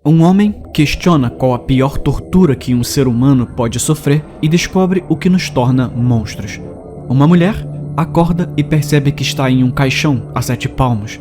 Um homem questiona qual a pior tortura que um ser humano pode sofrer e descobre o que nos torna monstros. Uma mulher acorda e percebe que está em um caixão a 7 palmos.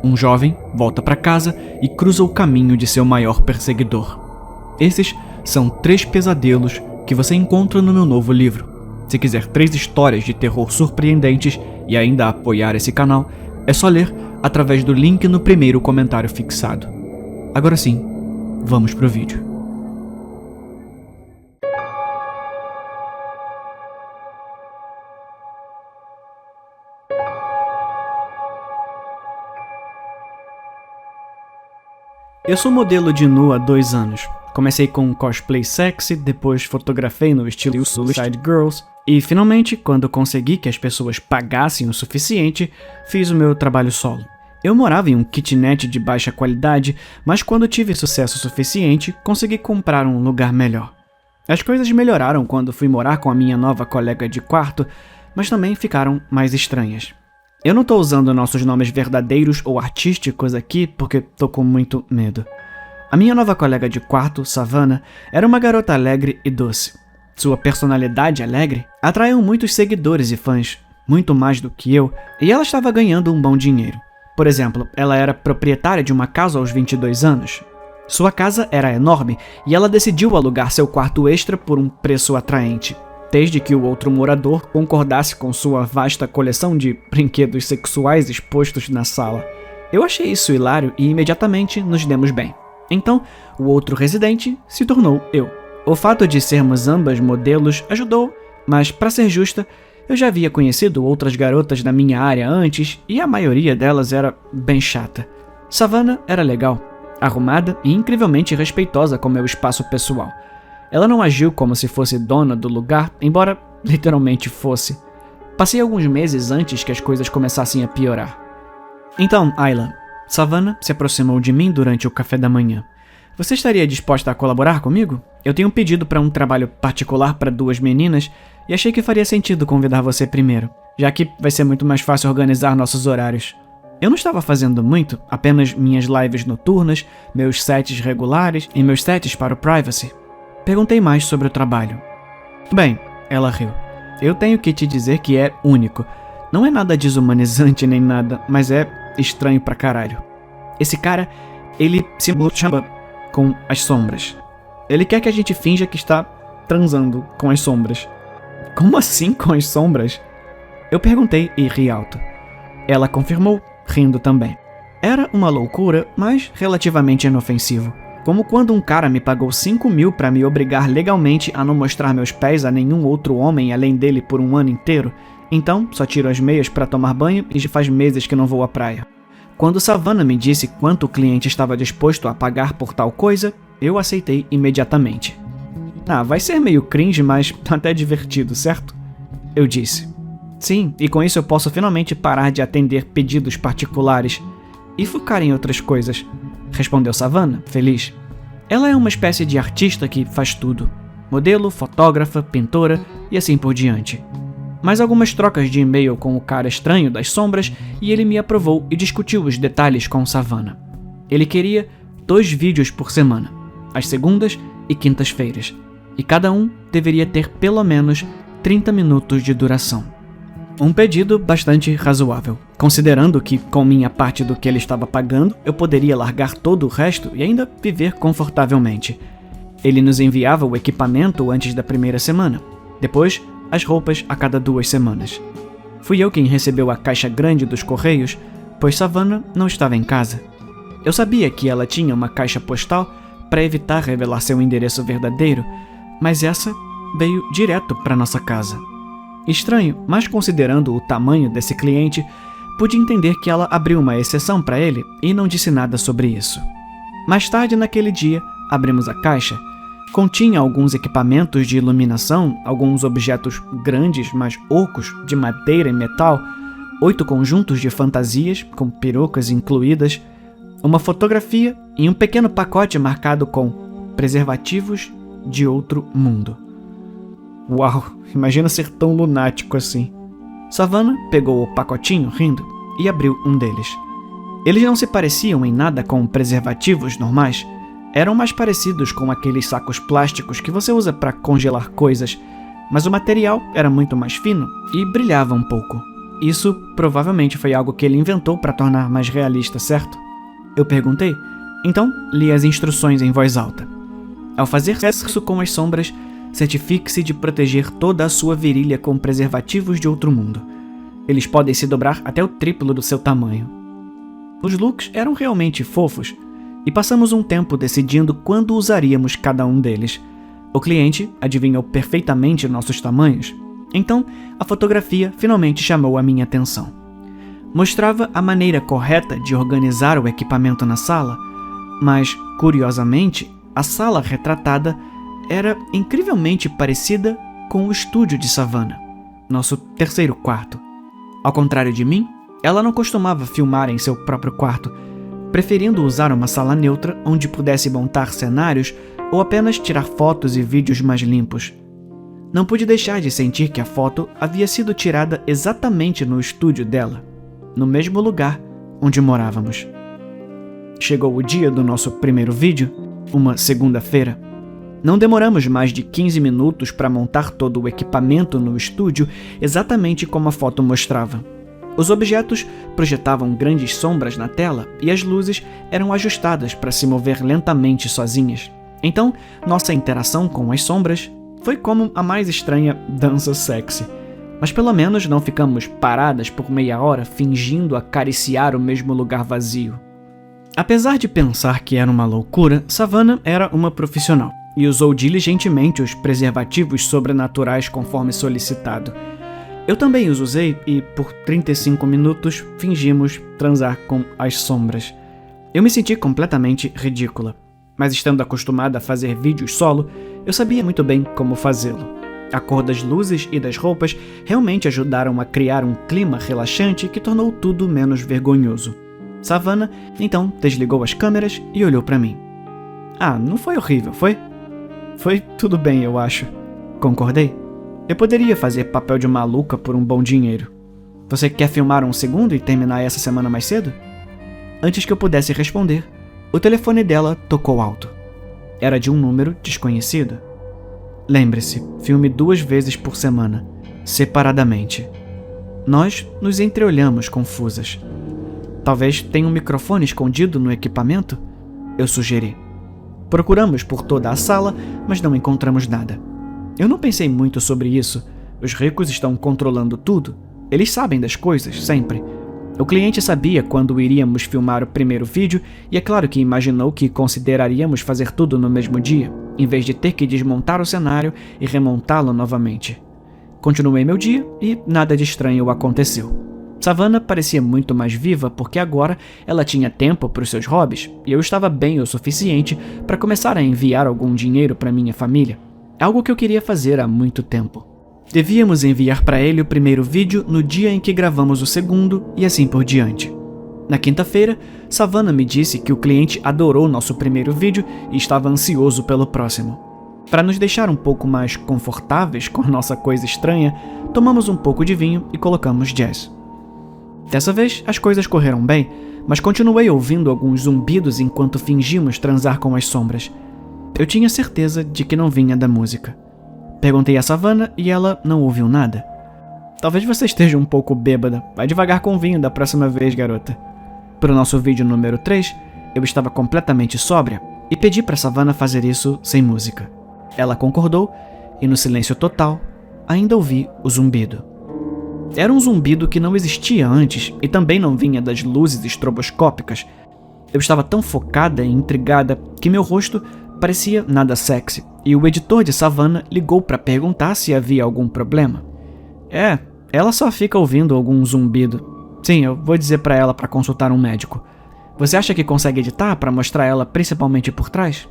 Um jovem volta para casa e cruza o caminho de seu maior perseguidor. Esses são 3 pesadelos que você encontra no meu novo livro. Se quiser 3 histórias de terror surpreendentes e ainda apoiar esse canal, é só ler através do link no primeiro comentário fixado. Agora sim, vamos pro vídeo. Eu sou modelo de nu há 2 anos. Comecei com um cosplay sexy, depois fotografei no estilo Suicide Girls e finalmente, quando consegui que as pessoas pagassem o suficiente, fiz o meu trabalho solo. Eu morava em um kitnet de baixa qualidade, mas quando tive sucesso suficiente, consegui comprar um lugar melhor. As coisas melhoraram quando fui morar com a minha nova colega de quarto, mas também ficaram mais estranhas. Eu não tô usando nossos nomes verdadeiros ou artísticos aqui porque tô com muito medo. A minha nova colega de quarto, Savannah, era uma garota alegre e doce. Sua personalidade alegre atraiu muitos seguidores e fãs, muito mais do que eu, e ela estava ganhando um bom dinheiro. Por exemplo, ela era proprietária de uma casa aos 22 anos. Sua casa era enorme e ela decidiu alugar seu quarto extra por um preço atraente, desde que o outro morador concordasse com sua vasta coleção de brinquedos sexuais expostos na sala. Eu achei isso hilário e imediatamente nos demos bem. Então, o outro residente se tornou eu. O fato de sermos ambas modelos ajudou, mas para ser justa, eu já havia conhecido outras garotas da minha área antes e a maioria delas era bem chata. Savannah era legal, arrumada e incrivelmente respeitosa com meu espaço pessoal. Ela não agiu como se fosse dona do lugar, embora literalmente fosse. Passei alguns meses antes que as coisas começassem a piorar. Então, Ayla, Savannah se aproximou de mim durante o café da manhã. Você estaria disposta a colaborar comigo? Eu tenho um pedido para um trabalho particular para 2 meninas e achei que faria sentido convidar você primeiro, já que vai ser muito mais fácil organizar nossos horários. Eu não estava fazendo muito, apenas minhas lives noturnas, meus sets regulares e meus sets para o privacy. Perguntei mais sobre o trabalho. Bem, ela riu. Eu tenho que te dizer que é único. Não é nada desumanizante nem nada, mas é estranho pra caralho. Esse cara, ele se chama com as sombras. Ele quer que a gente finja que está transando com as sombras. Como assim com as sombras? Eu perguntei e ri alto. Ela confirmou, rindo também. Era uma loucura, mas relativamente inofensivo. Como quando um cara me pagou 5.000 para me obrigar legalmente a não mostrar meus pés a nenhum outro homem além dele por um ano inteiro. Então, só tiro as meias para tomar banho e já faz meses que não vou à praia. Quando Savannah me disse quanto o cliente estava disposto a pagar por tal coisa, eu aceitei imediatamente. Vai ser meio cringe, mas até divertido, certo? Eu disse. Sim, e com isso eu posso finalmente parar de atender pedidos particulares e focar em outras coisas, respondeu Savannah, feliz. Ela é uma espécie de artista que faz tudo. Modelo, fotógrafa, pintora e assim por diante. Mais algumas trocas de e-mail com o cara estranho das sombras e ele me aprovou e discutiu os detalhes com Savannah. Ele queria 2 vídeos por semana, às segundas e quintas-feiras, e cada um deveria ter pelo menos 30 minutos de duração. Um pedido bastante razoável, considerando que, com minha parte do que ele estava pagando, eu poderia largar todo o resto e ainda viver confortavelmente. Ele nos enviava o equipamento antes da primeira semana, depois as roupas a cada 2 semanas. Fui eu quem recebeu a caixa grande dos correios, pois Savannah não estava em casa. Eu sabia que ela tinha uma caixa postal para evitar revelar seu endereço verdadeiro, mas essa veio direto para nossa casa. Estranho, mas considerando o tamanho desse cliente, pude entender que ela abriu uma exceção para ele e não disse nada sobre isso. Mais tarde naquele dia, abrimos a caixa. Continha alguns equipamentos de iluminação, alguns objetos grandes, mas ocos, de madeira e metal, 8 conjuntos de fantasias, com perucas incluídas, uma fotografia e um pequeno pacote marcado com preservativos de outro mundo. Uau, imagina ser tão lunático assim. Savannah pegou o pacotinho rindo e abriu um deles. Eles não se pareciam em nada com preservativos normais. eram mais parecidos com aqueles sacos plásticos que você usa para congelar coisas, mas o material era muito mais fino e brilhava um pouco. Isso provavelmente foi algo que ele inventou para tornar mais realista, certo? Eu perguntei. Então, li as instruções em voz alta. Ao fazer sexo com as sombras, certifique-se de proteger toda a sua virilha com preservativos de outro mundo. Eles podem se dobrar até o triplo do seu tamanho. Os looks eram realmente fofos, e passamos um tempo decidindo quando usaríamos cada um deles. O cliente adivinhou perfeitamente nossos tamanhos, então a fotografia finalmente chamou a minha atenção. Mostrava a maneira correta de organizar o equipamento na sala, mas, curiosamente, a sala retratada era incrivelmente parecida com o estúdio de Savannah, nosso terceiro quarto. Ao contrário de mim, ela não costumava filmar em seu próprio quarto, preferindo usar uma sala neutra onde pudesse montar cenários ou apenas tirar fotos e vídeos mais limpos. Não pude deixar de sentir que a foto havia sido tirada exatamente no estúdio dela, no mesmo lugar onde morávamos. Chegou o dia do nosso primeiro vídeo, uma segunda-feira. Não demoramos mais de 15 minutos para montar todo o equipamento no estúdio exatamente como a foto mostrava. Os objetos projetavam grandes sombras na tela e as luzes eram ajustadas para se mover lentamente sozinhas. Então, nossa interação com as sombras foi como a mais estranha dança sexy. Mas pelo menos não ficamos paradas por meia hora fingindo acariciar o mesmo lugar vazio. Apesar de pensar que era uma loucura, Savannah era uma profissional e usou diligentemente os preservativos sobrenaturais conforme solicitado. Eu também os usei e, por 35 minutos, fingimos transar com as sombras. Eu me senti completamente ridícula, mas estando acostumada a fazer vídeos solo, eu sabia muito bem como fazê-lo. A cor das luzes e das roupas realmente ajudaram a criar um clima relaxante que tornou tudo menos vergonhoso. Savannah, então, desligou as câmeras e olhou para mim. Ah, não foi horrível, foi? Foi tudo bem, eu acho. Concordei. Eu poderia fazer papel de maluca por um bom dinheiro. Você quer filmar um segundo e terminar essa semana mais cedo? Antes que eu pudesse responder, o telefone dela tocou alto. Era de um número desconhecido. Lembre-se, filme 2 vezes por semana, separadamente. Nós nos entreolhamos confusas. Talvez tenha um microfone escondido no equipamento? Eu sugeri. Procuramos por toda a sala, mas não encontramos nada. Eu não pensei muito sobre isso. Os ricos estão controlando tudo. Eles sabem das coisas, sempre. O cliente sabia quando iríamos filmar o primeiro vídeo e é claro que imaginou que consideraríamos fazer tudo no mesmo dia, em vez de ter que desmontar o cenário e remontá-lo novamente. Continuei meu dia e nada de estranho aconteceu. Savannah parecia muito mais viva porque agora ela tinha tempo para os seus hobbies e eu estava bem o suficiente para começar a enviar algum dinheiro para minha família. Algo que eu queria fazer há muito tempo. Devíamos enviar para ele o primeiro vídeo no dia em que gravamos o segundo e assim por diante. Na quinta-feira, Savannah me disse que o cliente adorou nosso primeiro vídeo e estava ansioso pelo próximo. Para nos deixar um pouco mais confortáveis com nossa coisa estranha, tomamos um pouco de vinho e colocamos jazz. Dessa vez, as coisas correram bem, mas continuei ouvindo alguns zumbidos enquanto fingimos transar com as sombras. Eu tinha certeza de que não vinha da música. Perguntei a Savannah e ela não ouviu nada. Talvez você esteja um pouco bêbada. Vai devagar com o vinho da próxima vez, garota. Para o nosso vídeo número 3, eu estava completamente sóbria e pedi para Savannah fazer isso sem música. Ela concordou e no silêncio total, ainda ouvi o zumbido. Era um zumbido que não existia antes e também não vinha das luzes estroboscópicas. Eu estava tão focada e intrigada que meu rosto parecia nada sexy, e o editor de Savannah ligou para perguntar se havia algum problema. Ela só fica ouvindo algum zumbido. Sim, eu vou dizer para ela para consultar um médico. Você acha que consegue editar para mostrar ela principalmente por trás?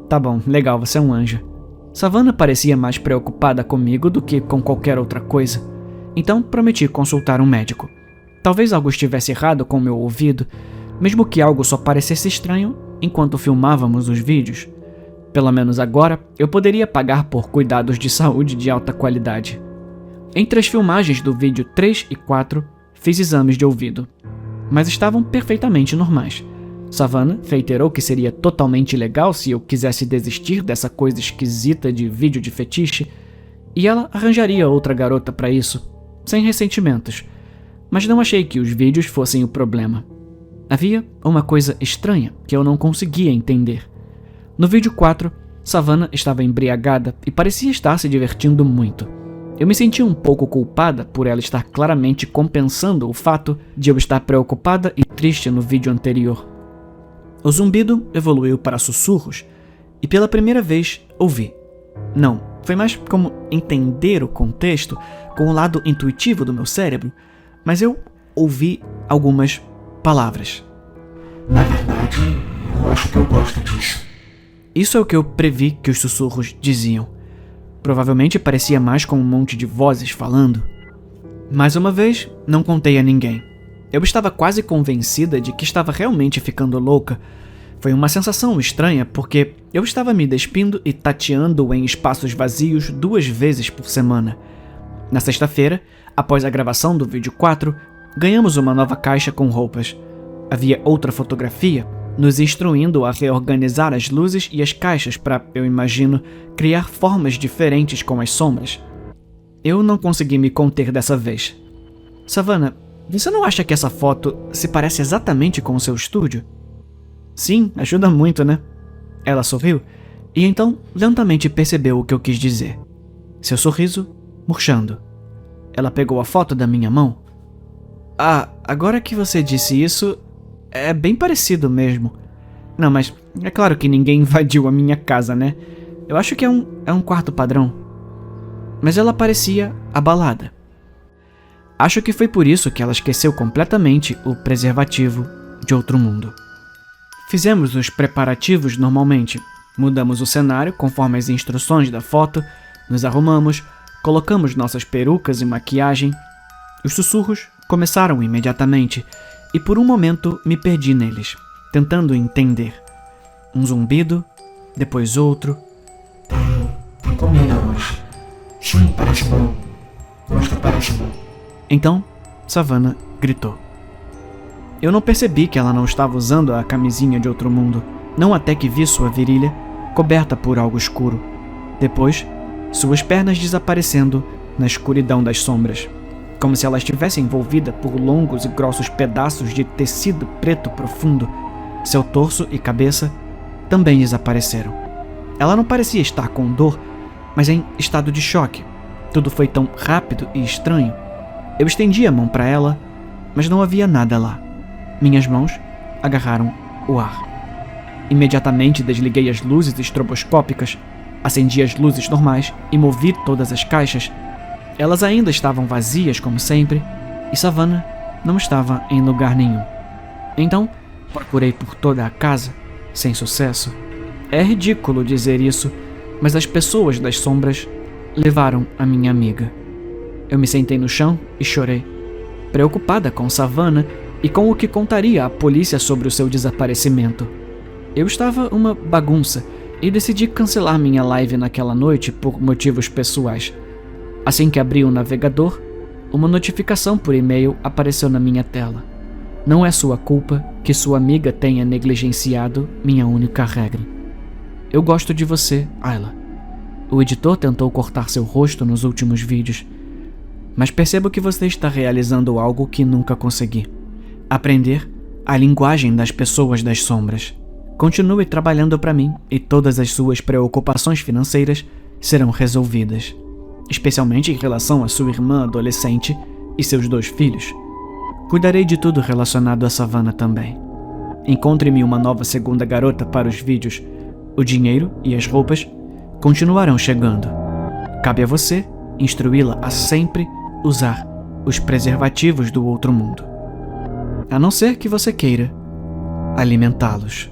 Tá bom, legal, você é um anjo. Savannah parecia mais preocupada comigo do que com qualquer outra coisa, então prometi consultar um médico. Talvez algo estivesse errado com meu ouvido, mesmo que algo só parecesse estranho enquanto filmávamos os vídeos. Pelo menos agora, eu poderia pagar por cuidados de saúde de alta qualidade. Entre as filmagens do vídeo 3 e 4, fiz exames de ouvido, mas estavam perfeitamente normais. Savannah reiterou que seria totalmente ilegal se eu quisesse desistir dessa coisa esquisita de vídeo de fetiche, e ela arranjaria outra garota para isso, sem ressentimentos. Mas não achei que os vídeos fossem o problema. Havia uma coisa estranha que eu não conseguia entender. No vídeo 4, Savannah estava embriagada e parecia estar se divertindo muito. Eu me senti um pouco culpada por ela estar claramente compensando o fato de eu estar preocupada e triste no vídeo anterior. O zumbido evoluiu para sussurros e pela primeira vez ouvi. Não, foi mais como entender o contexto com o lado intuitivo do meu cérebro, mas eu ouvi algumas palavras. Na verdade, eu acho que eu gosto disso. Isso é o que eu previ que os sussurros diziam. Provavelmente parecia mais com um monte de vozes falando. Mais uma vez, não contei a ninguém. Eu estava quase convencida de que estava realmente ficando louca. Foi uma sensação estranha porque eu estava me despindo e tateando em espaços vazios 2 vezes por semana. Na sexta-feira, após a gravação do vídeo 4, ganhamos uma nova caixa com roupas. Havia outra fotografia nos instruindo a reorganizar as luzes e as caixas para, eu imagino, criar formas diferentes com as sombras. Eu não consegui me conter dessa vez. Savannah, você não acha que essa foto se parece exatamente com o seu estúdio? Sim, ajuda muito, né? Ela sorriu e então lentamente percebeu o que eu quis dizer. Seu sorriso murchando. Ela pegou a foto da minha mão. Ah, agora que você disse isso, é bem parecido mesmo. Não, mas é claro que ninguém invadiu a minha casa, né? Eu acho que é um quarto padrão. Mas ela parecia abalada. Acho que foi por isso que ela esqueceu completamente o preservativo de outro mundo. Fizemos os preparativos normalmente. Mudamos o cenário conforme as instruções da foto, nos arrumamos, colocamos nossas perucas e maquiagem. Os sussurros começaram imediatamente e por um momento me perdi neles, tentando entender. Um zumbido, depois outro. Tem comida hoje. Sim, parece bom. Gosto, parece bom. Então, Savannah gritou. Eu não percebi que ela não estava usando a camisinha de outro mundo, não até que vi sua virilha coberta por algo escuro. Depois, suas pernas desaparecendo na escuridão das sombras, como se ela estivesse envolvida por longos e grossos pedaços de tecido preto profundo. Seu torso e cabeça também desapareceram. Ela não parecia estar com dor, mas em estado de choque. Tudo foi tão rápido e estranho. Eu estendi a mão para ela, mas não havia nada lá. Minhas mãos agarraram o ar. Imediatamente desliguei as luzes estroboscópicas, acendi as luzes normais e movi todas as caixas. Elas ainda estavam vazias como sempre, e Savannah não estava em lugar nenhum. Então, procurei por toda a casa, sem sucesso. É ridículo dizer isso, mas as pessoas das sombras levaram a minha amiga. Eu me sentei no chão e chorei, preocupada com Savannah e com o que contaria à polícia sobre o seu desaparecimento. Eu estava uma bagunça e decidi cancelar minha live naquela noite por motivos pessoais. Assim que abri o navegador, uma notificação por e-mail apareceu na minha tela. Não é sua culpa que sua amiga tenha negligenciado minha única regra. Eu gosto de você, Ayla. O editor tentou cortar seu rosto nos últimos vídeos, mas percebo que você está realizando algo que nunca consegui. Aprender a linguagem das pessoas das sombras. Continue trabalhando para mim e todas as suas preocupações financeiras serão resolvidas, especialmente em relação à sua irmã adolescente e seus 2 filhos. Cuidarei de tudo relacionado a Savannah também. Encontre-me uma nova segunda garota para os vídeos. O dinheiro e as roupas continuarão chegando. Cabe a você instruí-la a sempre usar os preservativos do outro mundo, a não ser que você queira alimentá-los.